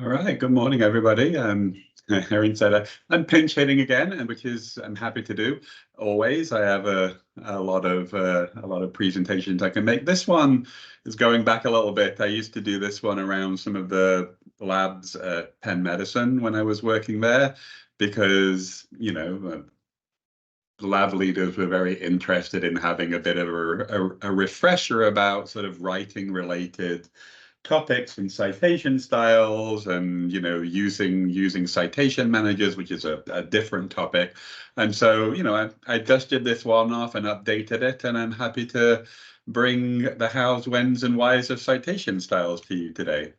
All right, good morning, everybody. Erin said I'm pinch hitting again, and which is I'm happy to do. Always, I have a lot of presentations I can make. This one is going back a little bit. I used to do this one around some of the labs at Penn Medicine when I was working there, because lab leaders were very interested in having a bit of a refresher about sort of writing related topics and citation styles, and using citation managers, which is a different topic. And so I dusted this one off and updated it, and I'm happy to bring the hows, whens, and whys of citation styles to you today.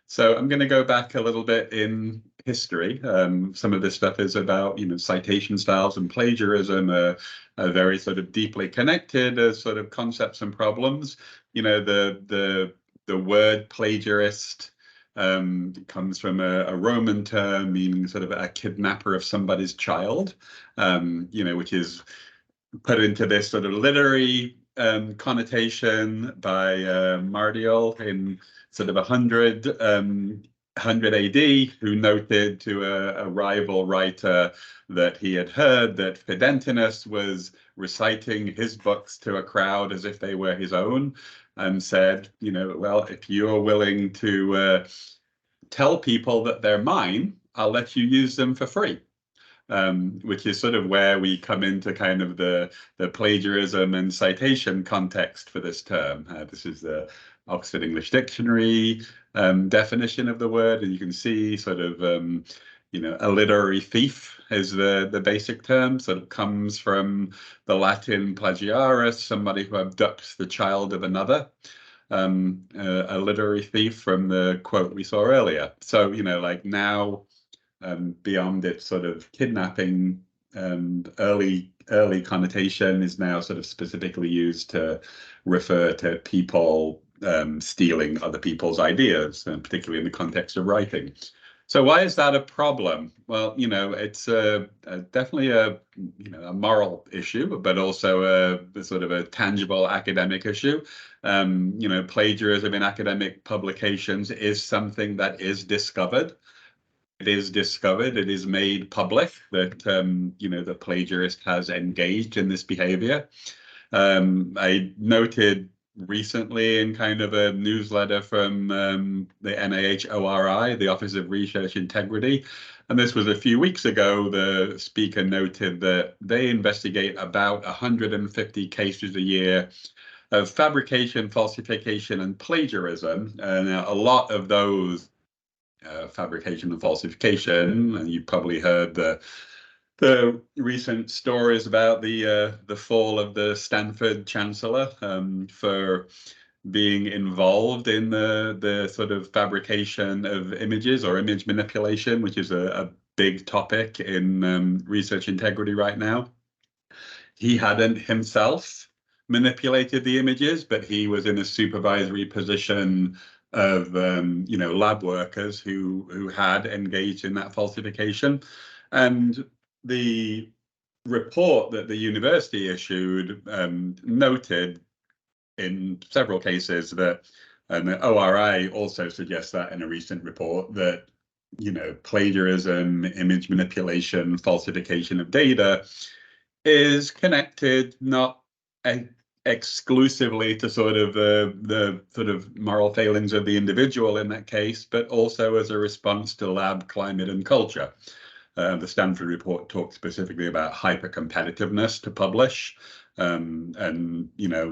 So I'm going to go back a little bit in history. Some of this stuff is about, citation styles and plagiarism are very sort of deeply connected as sort of concepts and problems. The word plagiarist comes from a Roman term meaning sort of a kidnapper of somebody's child, which is put into this sort of literary connotation by Martial in sort of 100 AD, who noted to a rival writer that he had heard that Fidentinus was reciting his books to a crowd as if they were his own, and said, well, if you're willing to tell people that they're mine, I'll let you use them for free. Which is sort of where we come into kind of the plagiarism and citation context for this term. This is the Oxford English Dictionary definition of the word, and you can see sort of a literary thief is the basic term. Sort of comes from the Latin plagiaris, somebody who abducts the child of another. A literary thief from the quote we saw earlier. So like now, beyond its sort of kidnapping, early connotation is now sort of specifically used to refer to people stealing other people's ideas, and particularly in the context of writing. So why is that a problem? Well, it's definitely a moral issue, but also a sort of a tangible academic issue. Plagiarism in academic publications is something that is discovered. It is made public that the plagiarist has engaged in this behavior. I noted recently in kind of a newsletter from the NIH ORI, the Office of Research Integrity, and this was a few weeks ago, the speaker noted that they investigate about 150 cases a year of fabrication, falsification, and plagiarism, and a lot of those fabrication and falsification, and you've probably heard the recent stories about the fall of the Stanford chancellor for being involved in the sort of fabrication of images or image manipulation, which is a big topic in research integrity right now. He hadn't himself manipulated the images, but he was in a supervisory position of lab workers who had engaged in that falsification. And the report that the university issued noted in several cases that, and the ORI also suggests that in a recent report, that plagiarism, image manipulation, falsification of data is connected not exclusively to sort of the sort of moral failings of the individual in that case, but also as a response to lab climate and culture. The Stanford report talks specifically about hyper-competitiveness to publish, and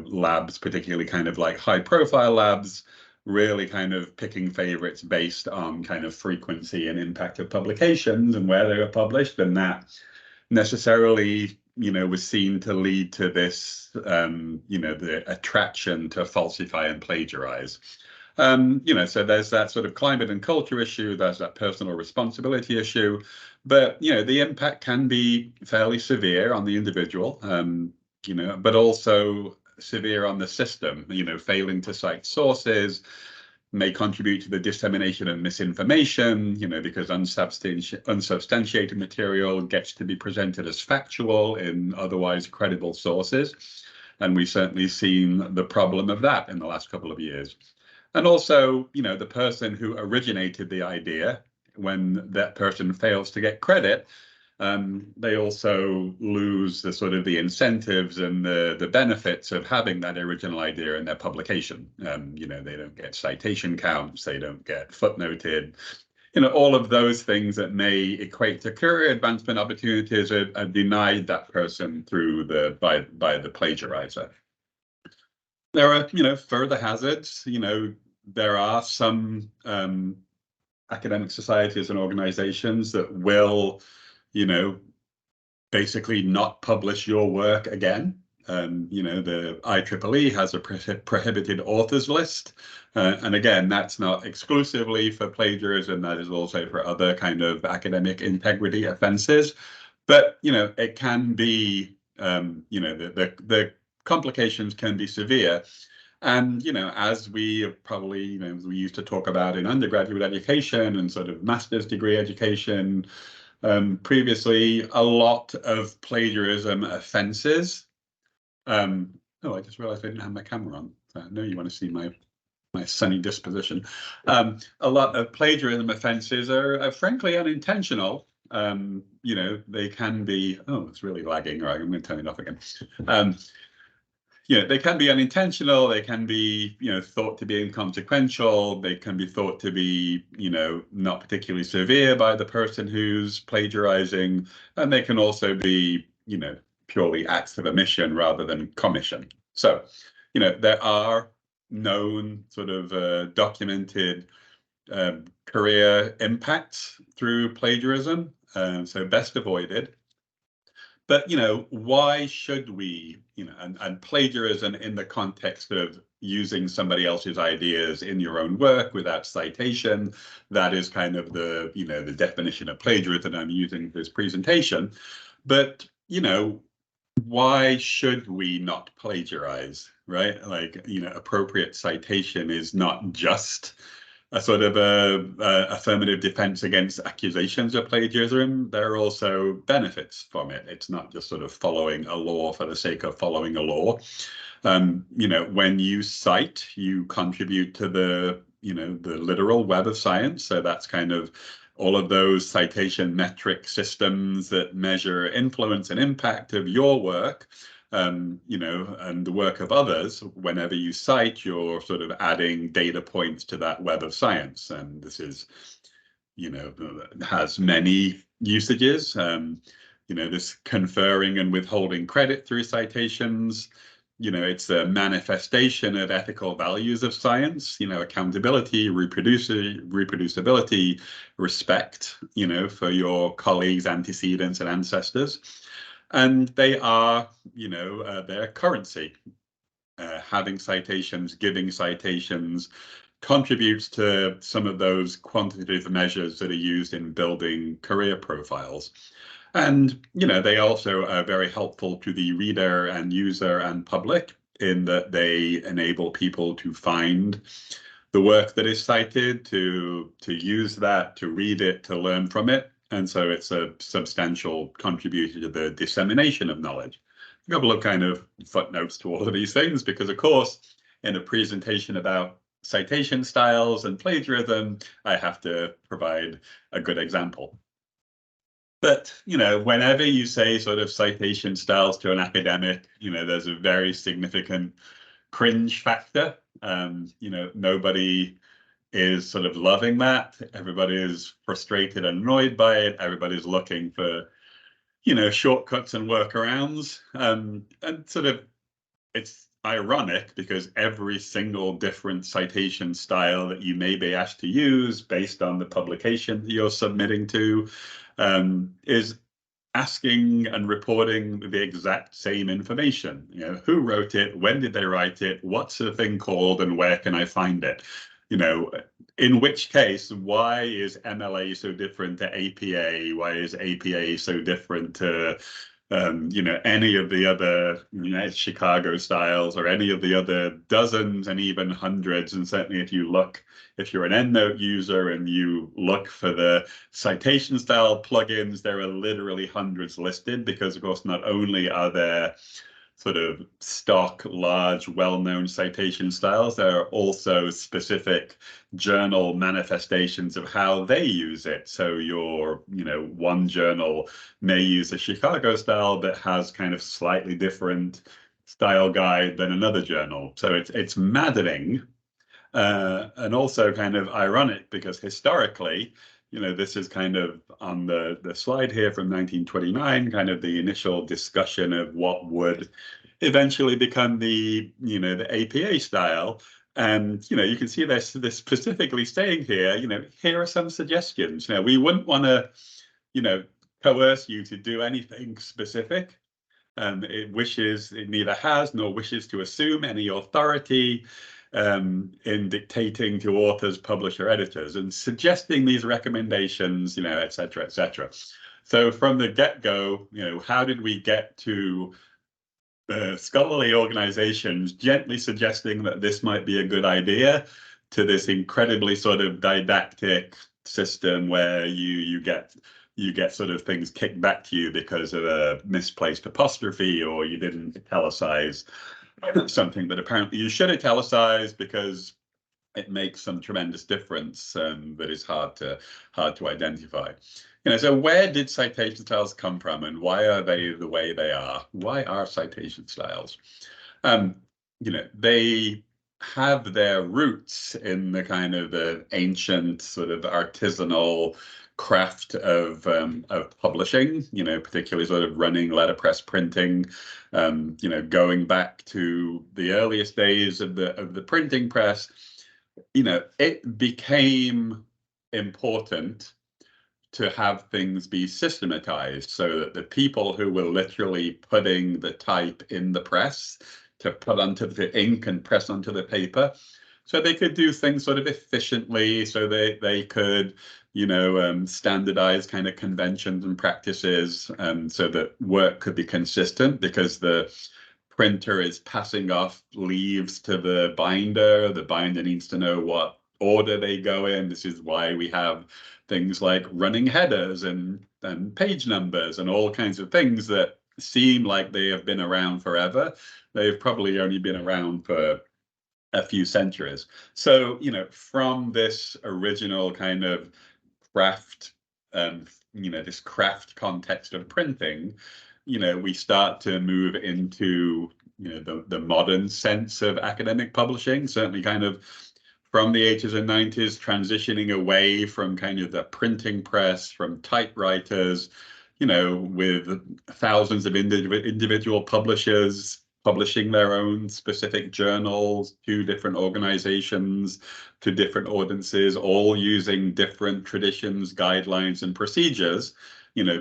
labs, particularly kind of like high-profile labs, really kind of picking favorites based on kind of frequency and impact of publications and where they were published, and that necessarily was seen to lead to this, the attraction to falsify and plagiarize. So there's that sort of climate and culture issue, there's that personal responsibility issue, but, the impact can be fairly severe on the individual, but also severe on the system, failing to cite sources may contribute to the dissemination of misinformation, because unsubstantiated material gets to be presented as factual in otherwise credible sources. And we've certainly seen the problem of that in the last couple of years. And also, the person who originated the idea, when that person fails to get credit, they also lose the sort of the incentives and the benefits of having that original idea in their publication. They don't get citation counts, they don't get footnoted. All of those things that may equate to career advancement opportunities are denied that person by the plagiarizer. There are, further hazards. There are some academic societies and organizations that will, basically not publish your work again. The IEEE has a prohibited authors list. And again, that's not exclusively for plagiarism, that is also for other kind of academic integrity offenses. But, it can be, the complications can be severe. And, as we probably, we used to talk about in undergraduate education and sort of master's degree education, previously, a lot of plagiarism offenses. I just realized I didn't have my camera on. I know you want to see my sunny disposition. A lot of plagiarism offenses are frankly unintentional. They can be, it's really lagging. All right, I'm going to turn it off again. They can be unintentional, they can be, thought to be inconsequential, they can be thought to be, not particularly severe by the person who's plagiarizing, and they can also be, purely acts of omission rather than commission. So, there are known sort of documented career impacts through plagiarism, so best avoided. But, why should we, and plagiarism in the context of using somebody else's ideas in your own work without citation, that is kind of the, the definition of plagiarism I'm using for this presentation. But, why should we not plagiarize, right? Like, appropriate citation is not just a sort of affirmative defense against accusations of plagiarism. There are also benefits from it. It's not just sort of following a law for the sake of following a law. When you cite, you contribute to the literal web of science. So that's kind of all of those citation metric systems that measure influence and impact of your work. And the work of others. Whenever you cite, you're sort of adding data points to that web of science. And this is, has many usages. This conferring and withholding credit through citations. It's a manifestation of ethical values of science, accountability, reproducibility, respect, for your colleagues, antecedents, and ancestors. And they are, their currency. Having citations, giving citations contributes to some of those quantitative measures that are used in building career profiles. And, they also are very helpful to the reader and user and public in that they enable people to find the work that is cited, to use that, to read it, to learn from it. And so it's a substantial contributor to the dissemination of knowledge. A couple of kind of footnotes to all of these things, because of course, in a presentation about citation styles and plagiarism, I have to provide a good example. But, whenever you say sort of citation styles to an academic, there's a very significant cringe factor. Nobody is sort of loving that. Everybody is frustrated and annoyed by it. Everybody's looking for, shortcuts and workarounds. And sort of, it's ironic because every single different citation style that you may be asked to use based on the publication that you're submitting to is asking and reporting the exact same information. Who wrote it? When did they write it? What's the thing called? And where can I find it? In which case, why is MLA so different to APA? Why is APA so different to, any of the other Chicago styles or any of the other dozens and even hundreds? And certainly if you're an EndNote user and you look for the citation style plugins, there are literally hundreds listed because, of course, not only are there sort of stock, large, well-known citation styles. There are also specific journal manifestations of how they use it. So one journal may use a Chicago style that has kind of slightly different style guide than another journal. So it's maddening, and also kind of ironic, because historically, this is kind of on the slide here from 1929, kind of the initial discussion of what would eventually become the APA style. And, you can see this specifically saying here, here are some suggestions. We wouldn't want to, coerce you to do anything specific. It neither has nor wishes to assume any authority in dictating to authors, publisher, editors, and suggesting these recommendations, et cetera, et cetera. So from the get-go, how did we get to scholarly organizations gently suggesting that this might be a good idea, to this incredibly sort of didactic system where you get sort of things kicked back to you because of a misplaced apostrophe, or you didn't italicize something that apparently you should italicize because it makes some tremendous difference, that is hard to identify. So where did citation styles come from, and why are they the way they are? Why are citation styles? They have their roots in the kind of the ancient sort of artisanal craft of publishing, particularly sort of running letterpress printing, going back to the earliest days of the printing press. It became important to have things be systematized, so that the people who were literally putting the type in the press to put onto the ink and press onto the paper, so they could do things sort of efficiently, so they could, standardize kind of conventions and practices, so that work could be consistent, because the printer is passing off leaves to the binder. The binder needs to know what order they go in. This is why we have things like running headers and page numbers and all kinds of things that seem like they have been around forever. They've probably only been around for a few centuries. So, from this original kind of craft, this craft context of printing, we start to move into, the modern sense of academic publishing, certainly kind of from the 80s and 90s, transitioning away from kind of the printing press, from typewriters, with thousands of individual publishers publishing their own specific journals to different organizations, to different audiences, all using different traditions, guidelines, and procedures,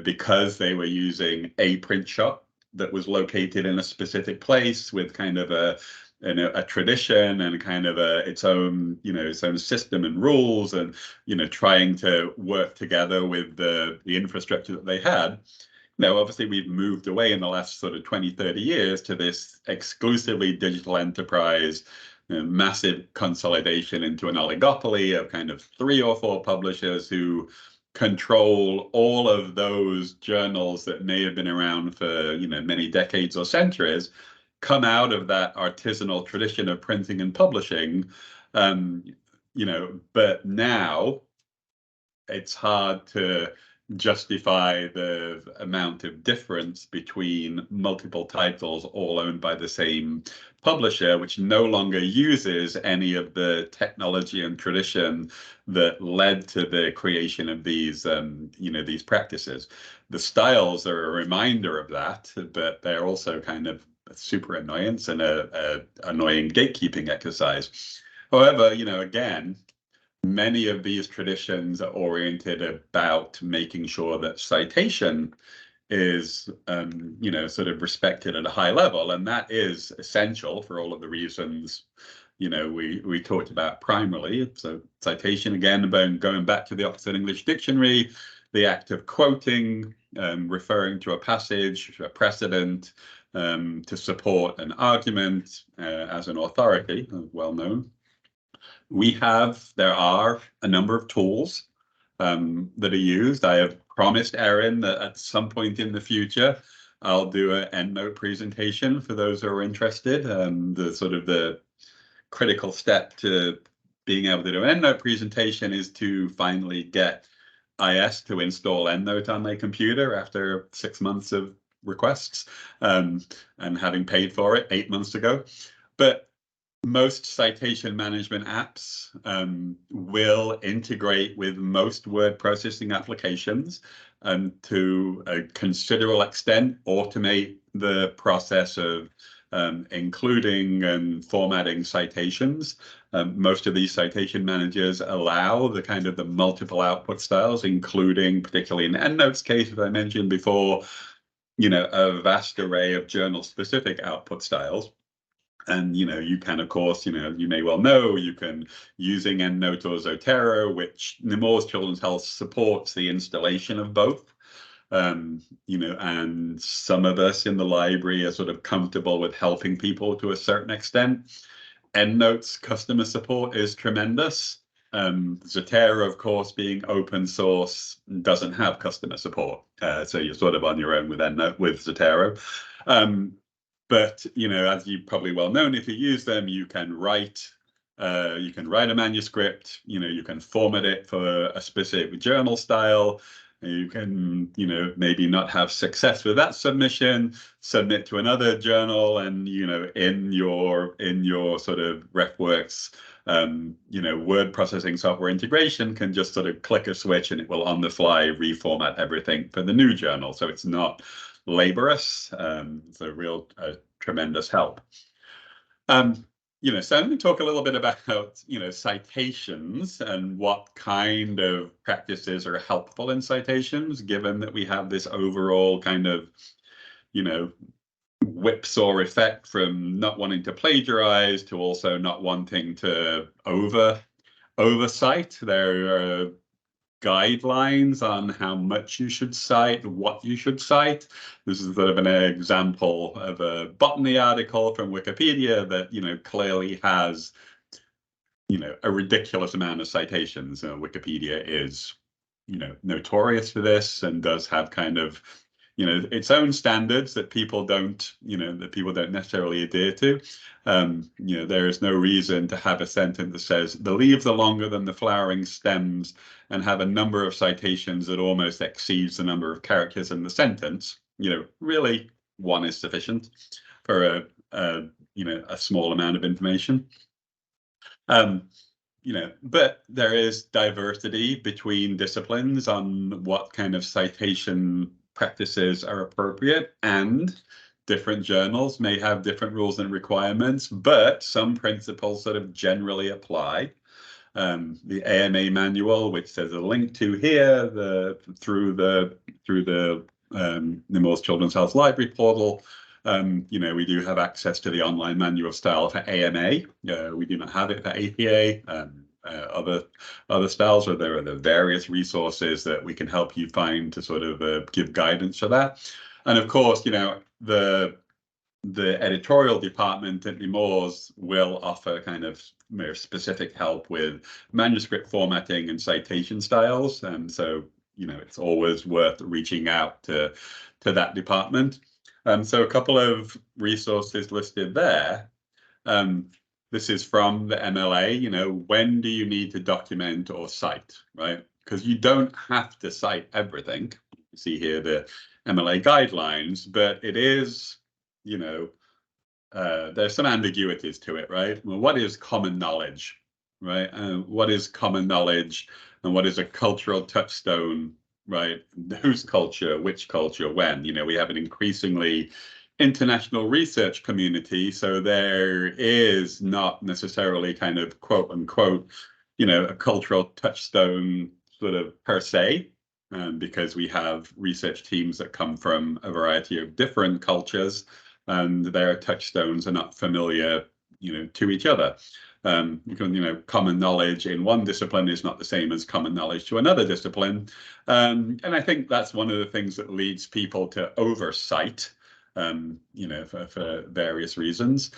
because they were using a print shop that was located in a specific place with kind of a tradition and kind of its own system and rules, and trying to work together with the infrastructure that they had. Obviously we've moved away in the last sort of 20, 30 years to this exclusively digital enterprise, massive consolidation into an oligopoly of kind of 3 or 4 publishers who control all of those journals that may have been around for many decades or centuries, come out of that artisanal tradition of printing and publishing. But now it's hard to justify the amount of difference between multiple titles all owned by the same publisher, which no longer uses any of the technology and tradition that led to the creation of these these practices. The styles are a reminder of that, but they're also kind of a super annoyance and a annoying gatekeeping exercise. However, again, many of these traditions are oriented about making sure that citation is, sort of respected at a high level, and that is essential for all of the reasons, we talked about primarily. So citation, again, about going back to the Oxford English Dictionary, the act of quoting, referring to a passage, a precedent, to support an argument as an authority, well known. There are a number of tools that are used. I have promised Erin that at some point in the future, I'll do an EndNote presentation for those who are interested. The critical step to being able to do an EndNote presentation is to finally get IS to install EndNote on my computer after 6 months of requests, and having paid for it 8 months ago. But most citation management apps will integrate with most word processing applications and to a considerable extent automate the process of including and formatting citations. Most of these citation managers allow the kind of the multiple output styles, including, particularly in EndNote's case, as I mentioned before, a vast array of journal-specific output styles. And, you can, of course, you may well know, you can, using EndNote or Zotero, which Nemours Children's Health supports the installation of both. And some of us in the library are sort of comfortable with helping people to a certain extent. EndNote's customer support is tremendous. Zotero, of course, being open source, doesn't have customer support. So you're sort of on your own with EndNote, with Zotero. But, as you've probably well known, if you use them, you can write a manuscript, you can format it for a specific journal style. You can, maybe not have success with that submission, submit to another journal, and, in your sort of RefWorks, word processing software integration can just sort of click a switch and it will on the fly reformat everything for the new journal. So it's not laborious. It's a real tremendous help. So I'm going to talk a little bit about, citations and what kind of practices are helpful in citations, given that we have this overall kind of, whipsaw effect from not wanting to plagiarize to also not wanting to oversight. There are guidelines on how much you should cite, what you should cite. This is sort of an example of a botany article from Wikipedia that, clearly has, a ridiculous amount of citations. Wikipedia is, notorious for this and does have kind of, its own standards that people don't necessarily adhere to. There is no reason to have a sentence that says the leaves are longer than the flowering stems and have a number of citations that almost exceeds the number of characters in the sentence. Really, one is sufficient for a small amount of information. But there is diversity between disciplines on what kind of citation practices are appropriate, and different journals may have different rules and requirements, but some principles sort of generally apply. The AMA manual, which there's a link to here, through the Nemours Children's Health Library portal. We do have access to the online manual style for AMA. We do not have it for APA. Other styles, or there are the various resources that we can help you find to sort of give guidance for that. And of course, the editorial department at Nemours will offer kind of more specific help with manuscript formatting and citation styles. And so, it's always worth reaching out to that department. So a couple of resources listed there. This is from the MLA, when do you need to document or cite, right? Because you don't have to cite everything. You see here the MLA guidelines, but it is, there's some ambiguities to it, right? Well, what is common knowledge, right? What is common knowledge and what is a cultural touchstone, right? Whose culture, which culture, when? We have an increasingly international research community, so there is not necessarily kind of quote unquote, a cultural touchstone sort of per se, because we have research teams that come from a variety of different cultures, and their touchstones are not familiar, to each other. Common knowledge in one discipline is not the same as common knowledge to another discipline. And I think that's one of the things that leads people to oversight, for various reasons.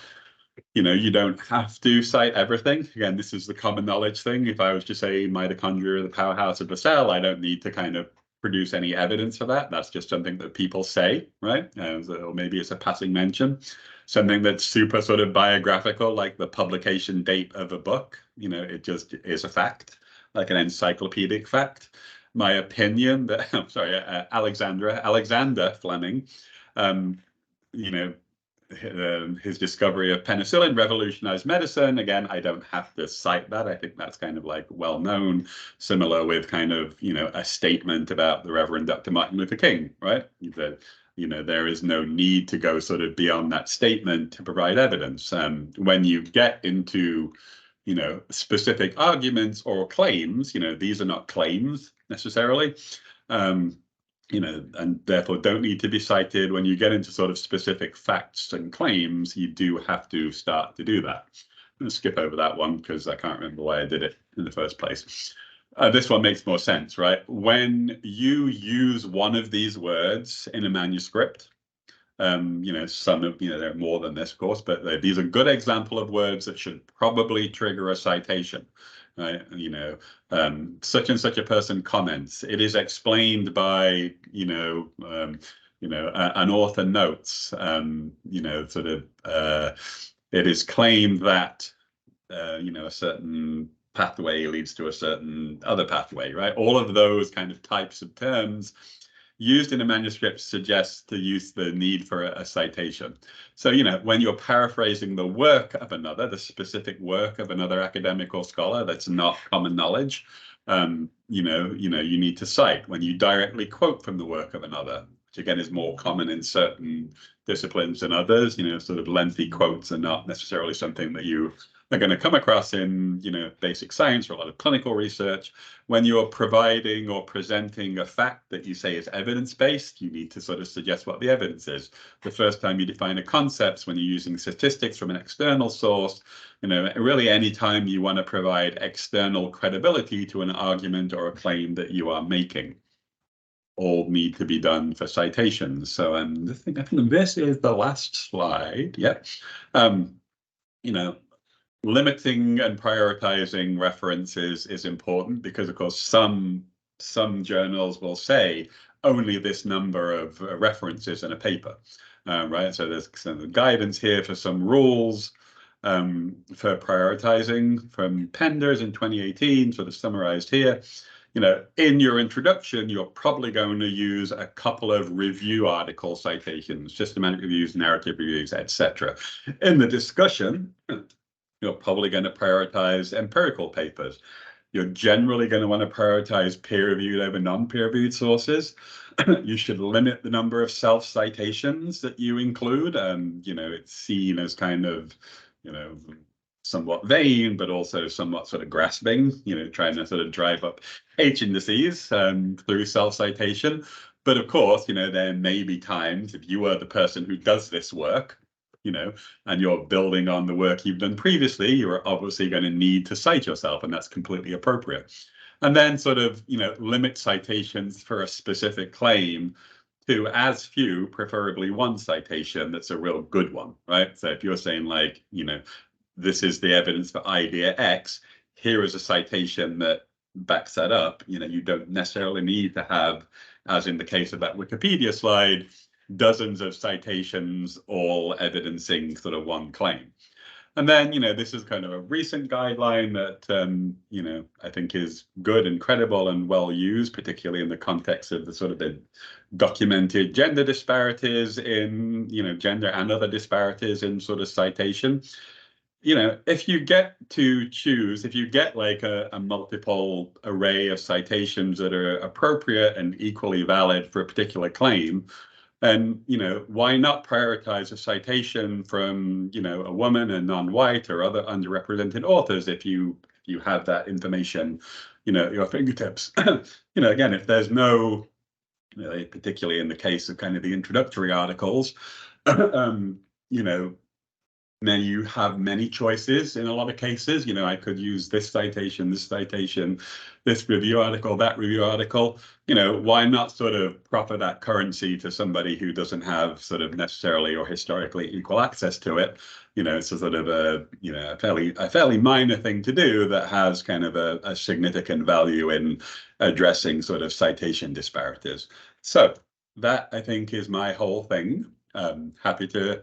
You don't have to cite everything. Again, this is the common knowledge thing. If I was to say mitochondria are the powerhouse of the cell, I don't need to kind of produce any evidence for that. That's just something that people say, right? Or maybe it's a passing mention. Something that's super sort of biographical, like the publication date of a book, it just is a fact, like an encyclopedic fact. My opinion that, I'm sorry, Alexander Fleming, his discovery of penicillin revolutionized medicine. Again, I don't have to cite that. I think that's kind of like well known, similar with kind of, a statement about the Reverend Dr. Martin Luther King, right? That, there is no need to go sort of beyond that statement to provide evidence. When you get into, specific arguments or claims, these are not claims necessarily. And therefore don't need to be cited. When you get into sort of specific facts and claims, you do have to start to do that. I'm going to skip over that one because I can't remember why I did it in the first place. This one makes more sense, right? When you use one of these words in a manuscript, some of, there are more than this, of course, but these are a good example of words that should probably trigger a citation. Right, such and such a person comments. It is explained by, an author notes. It is claimed that, a certain pathway leads to a certain other pathway. Right, all of those kind of types of terms used in a manuscript suggests to use the need for a citation. So, when you're paraphrasing the work of another, the specific work of another academic or scholar that's not common knowledge, you need to cite. When you directly quote from the work of another, which again is more common in certain disciplines than others, sort of lengthy quotes are not necessarily something that you are going to come across in, basic science or a lot of clinical research. When you're providing or presenting a fact that you say is evidence-based, you need to sort of suggest what the evidence is. The first time you define a concept, when you're using statistics from an external source, really any time you want to provide external credibility to an argument or a claim that you are making, all need to be done for citations. So I think this is the last slide. Yeah. Limiting and prioritizing references is important because, of course, some journals will say only this number of references in a paper, right? So there's some guidance here for some rules for prioritizing from Penders in 2018, sort of summarized here. In your introduction, you're probably going to use a couple of review article citations, systematic reviews, narrative reviews, etc. In the discussion, you're probably going to prioritize empirical papers. You're generally going to want to prioritize peer-reviewed over non-peer-reviewed sources. You should limit the number of self-citations that you include. It's seen as kind of, somewhat vain, but also somewhat sort of grasping, trying to sort of drive up H indices through self-citation. But of course, there may be times if you are the person who does this work, and you're building on the work you've done previously, you're obviously going to need to cite yourself, and that's completely appropriate. And then sort of, limit citations for a specific claim to as few, preferably one citation that's a real good one, right? So if you're saying like, this is the evidence for idea X, here is a citation that backs that up, you don't necessarily need to have, as in the case of that Wikipedia slide, dozens of citations all evidencing sort of one claim. And then, this is kind of a recent guideline that, I think is good and credible and well used, particularly in the context of the sort of the documented gender disparities in, gender and other disparities in sort of citation. If you get to choose, if you get like a multiple array of citations that are appropriate and equally valid for a particular claim, then, why not prioritize a citation from, a woman, a non-white or other underrepresented authors if you have that information, at your fingertips? Again, if there's no, particularly in the case of kind of the introductory articles, you have many choices in a lot of cases. You know, I could use this citation, this review article, that review article. You know, why not sort of proffer that currency to somebody who doesn't have sort of necessarily or historically equal access to it? You know, it's a sort of a fairly minor thing to do that has kind of a significant value in addressing sort of citation disparities. So that, I think, is my whole thing. Happy to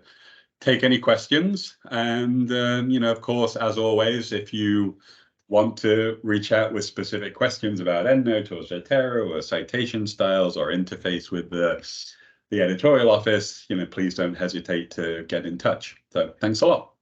take any questions. And, you know, of course, as always, if you want to reach out with specific questions about EndNote or Zotero or citation styles or interface with the editorial office, you know, please don't hesitate to get in touch. So thanks a lot.